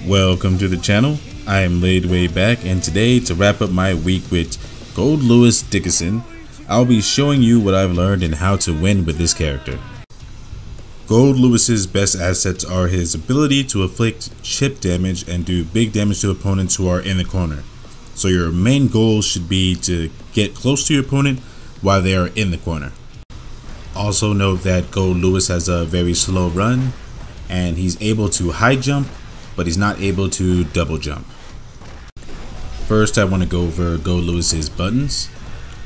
Welcome to the channel. I am laid way back, and today, to wrap up my week with Gold Lewis Dickinson, I'll be showing you what I've learned and how to win with this character. Gold Lewis's best assets are his ability to inflict chip damage and do big damage to opponents who are in the corner. So your main goal should be to get close to your opponent while they are in the corner. Also note that Gold Lewis has a very slow run, and he's able to high jump, but he's not able to double jump. First, I want to go over Gold Lewis's buttons.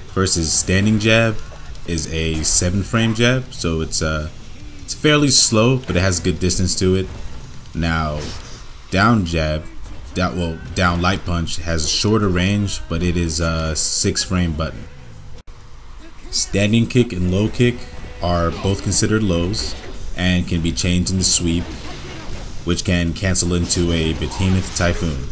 First, his standing jab is a 7-frame jab, so it's fairly slow, but it has good distance to it. Now, down jab, down light punch has shorter range, but it is a 6-frame button. Standing kick and low kick are both considered lows and can be changed into sweep, which can cancel into a Behemoth Typhoon.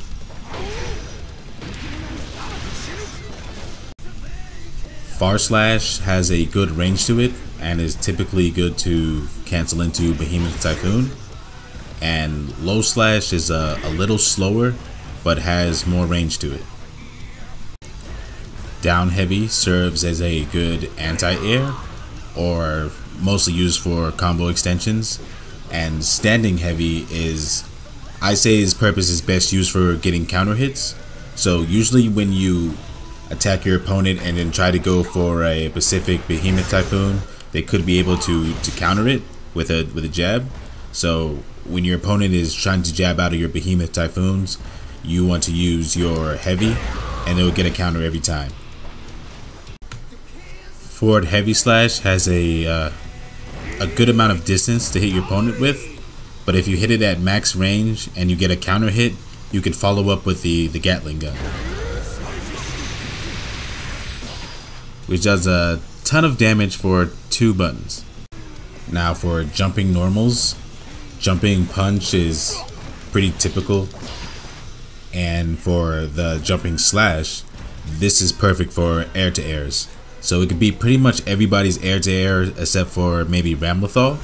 Far Slash has a good range to it and is typically good to cancel into Behemoth Typhoon. And Low Slash is a little slower but has more range to it. Down Heavy serves as a good anti-air, or mostly used for combo extensions. And Standing Heavy I say his purpose is best used for getting counter hits. So usually when you attack your opponent and then try to go for a specific Behemoth Typhoon, they could be able to counter it with a jab. So when your opponent is trying to jab out of your Behemoth Typhoons, you want to use your heavy, and they'll get a counter every time. Forward Heavy Slash has a good amount of distance to hit your opponent with, but if you hit it at max range and you get a counter hit, you can follow up with the Gatling gun, which does a ton of damage for 2 buttons. Now for jumping normals, jumping punch is pretty typical, and for the jumping slash, this is perfect for air to airs. So it could be pretty much everybody's air to air except for maybe Ramlethal.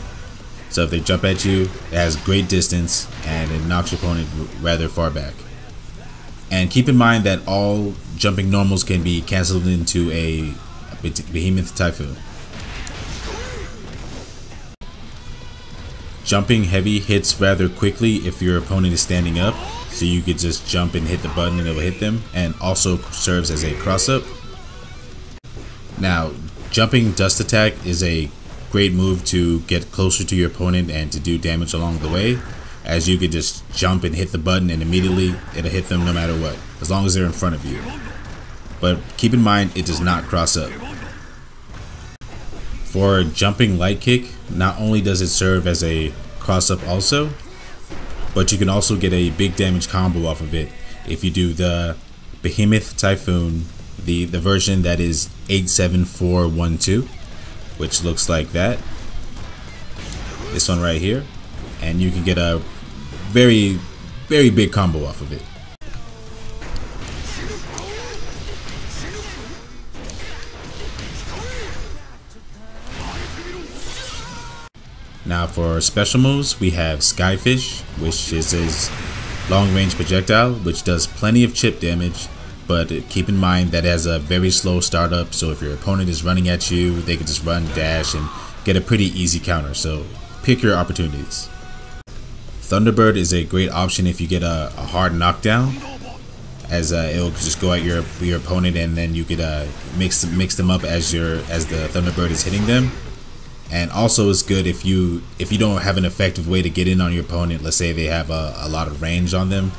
So if they jump at you, it has great distance and it knocks your opponent rather far back. And keep in mind that all jumping normals can be cancelled into a Behemoth Typhoon. Jumping Heavy hits rather quickly if your opponent is standing up, so you could just jump and hit the button and it will hit them, and also serves as a cross up. Now, jumping Dust Attack is a great move to get closer to your opponent and to do damage along the way, as you could just jump and hit the button and immediately it'll hit them no matter what, as long as they're in front of you. But keep in mind, it does not cross up. For jumping Light Kick, not only does it serve as a cross up also, but you can also get a big damage combo off of it if you do the Behemoth Typhoon, the version that is 87412, which looks like that. This one right here, and you can get a very big combo off of it. Now for special moves, we have Skyfish, which is his long range projectile, which does plenty of chip damage, but keep in mind that it has a very slow startup, so if your opponent is running at you, they can just run, dash, and get a pretty easy counter, so pick your opportunities. Thunderbird is a great option if you get a hard knockdown, as it'll just go at your opponent, and then you could mix them up as the Thunderbird is hitting them. And also it's good if you don't have an effective way to get in on your opponent. Let's say they have a lot of range on them.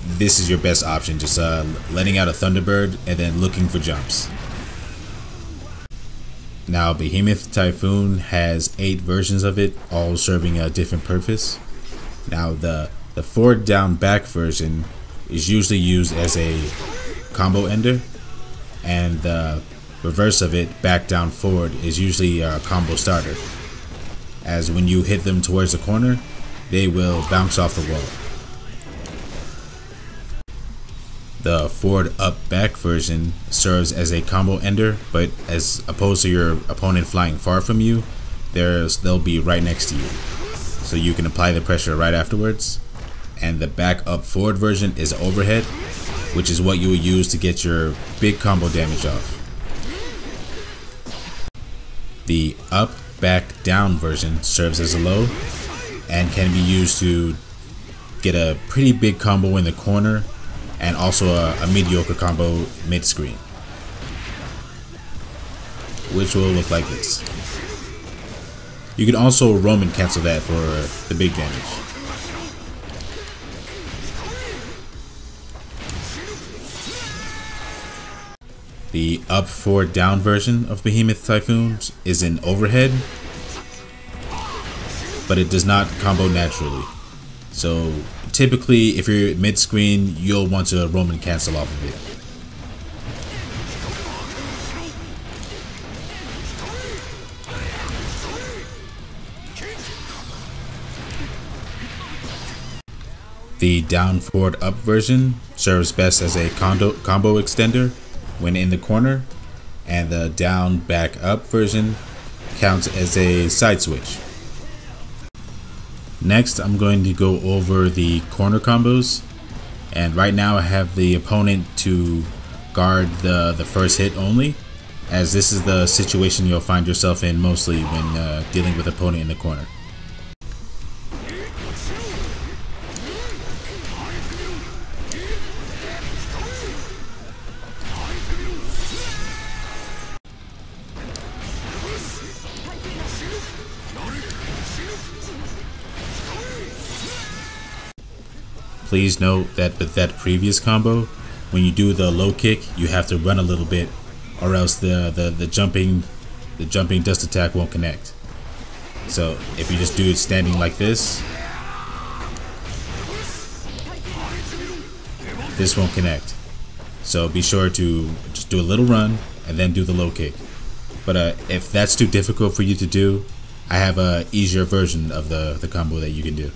This is your best option, just letting out a Thunderbird and then looking for jumps. Now Behemoth Typhoon has 8 versions of it, all serving a different purpose. Now the forward down back version is usually used as a combo ender, and the reverse of it, back down forward, is usually a combo starter, as when you hit them towards the corner, they will bounce off the wall. The forward up back version serves as a combo ender, but as opposed to your opponent flying far from you, they'll be right next to you, so you can apply the pressure right afterwards. and the back up forward version is overhead, which is what you would use to get your big combo damage off. The up, back, down version serves as a low and can be used to get a pretty big combo in the corner and also a mediocre combo mid-screen, which will look like this. You can also Roman cancel that for the big damage. The up, forward, down version of Behemoth Typhoons is an overhead, but it does not combo naturally. So typically if you're mid-screen, you'll want to Roman cancel off of it. The down, forward, up version serves best as a combo extender when in the corner, and the down, back, up version counts as a side switch. Next, I'm going to go over the corner combos, and right now I have the opponent to guard the first hit only, as this is the situation you'll find yourself in mostly when dealing with opponent in the corner. Please note that with that previous combo, when you do the low kick, you have to run a little bit, or else the jumping dust attack won't connect. So if you just do it standing like this, this won't connect. So be sure to just do a little run and then do the low kick. But if that's too difficult for you to do, I have a easier version of the combo that you can do.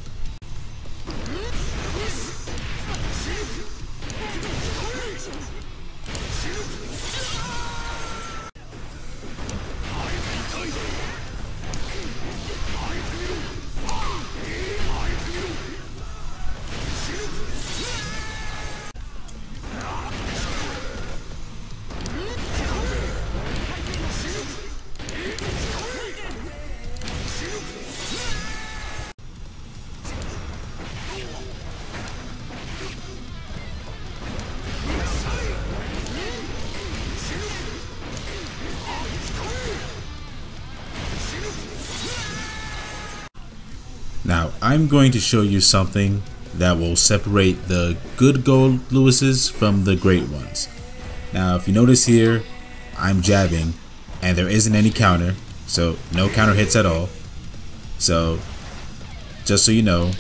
Now, I'm going to show you something that will separate the good Gold Lewises from the great ones. Now, if you notice here, I'm jabbing, and there isn't any counter, so no counter hits at all. So, just so you know,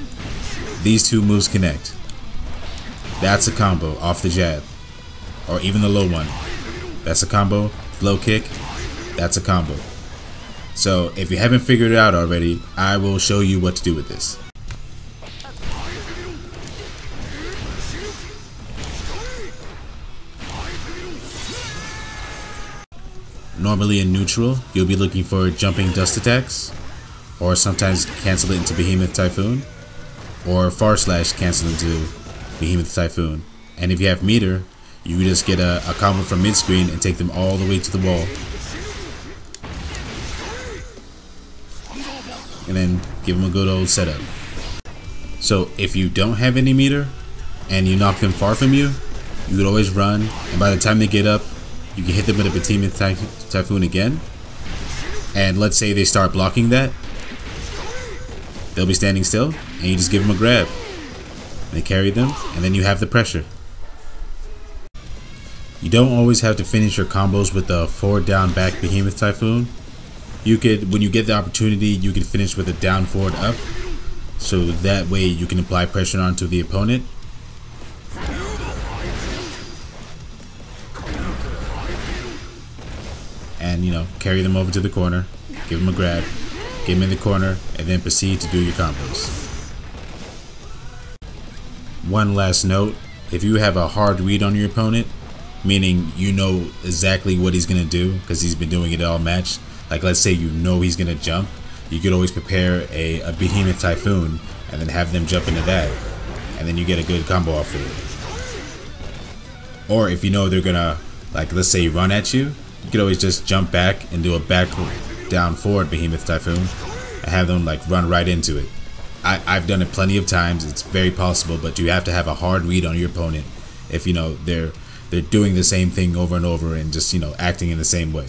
these two moves connect. That's a combo off the jab, or even the low one. That's a combo. Low kick, that's a combo. So if you haven't figured it out already, I will show you what to do with this. Normally in neutral, you'll be looking for jumping dust attacks, or sometimes cancel it into Behemoth Typhoon, or / cancel into Behemoth Typhoon. And if you have meter, you just get a combo from mid-screen and take them all the way to the wall. And then give them a good old setup. So if you don't have any meter and you knock them far from you, you could always run, and by the time they get up, you can hit them with a Behemoth Typhoon again. And let's say they start blocking that, they'll be standing still, and you just give them a grab. They carry them, and then you have the pressure. You don't always have to finish your combos with the forward, down, back Behemoth Typhoon. You could, when you get the opportunity, you can finish with a down, forward, up, so that way you can apply pressure onto the opponent. And, you know, carry them over to the corner, give them a grab, get them in the corner, and then proceed to do your combos. One last note, if you have a hard read on your opponent, meaning you know exactly what he's going to do because he's been doing it all match, like let's say you know he's going to jump, you could always prepare a Behemoth Typhoon and then have them jump into that. and then you get a good combo off of it. Or if you know they're gonna, like, let's say run at you, you could always just jump back and do a back down forward Behemoth Typhoon and have them like run right into it. I've done it plenty of times. It's very possible, but you have to have a hard read on your opponent if you know they're doing the same thing over and over and just, you know, acting in the same way.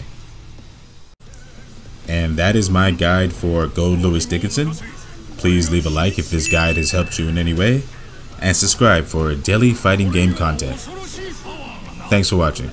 And that is my guide for Gold Lewis Dickinson. Please leave a like if this guide has helped you in any way, and subscribe for daily fighting game content. Thanks for watching.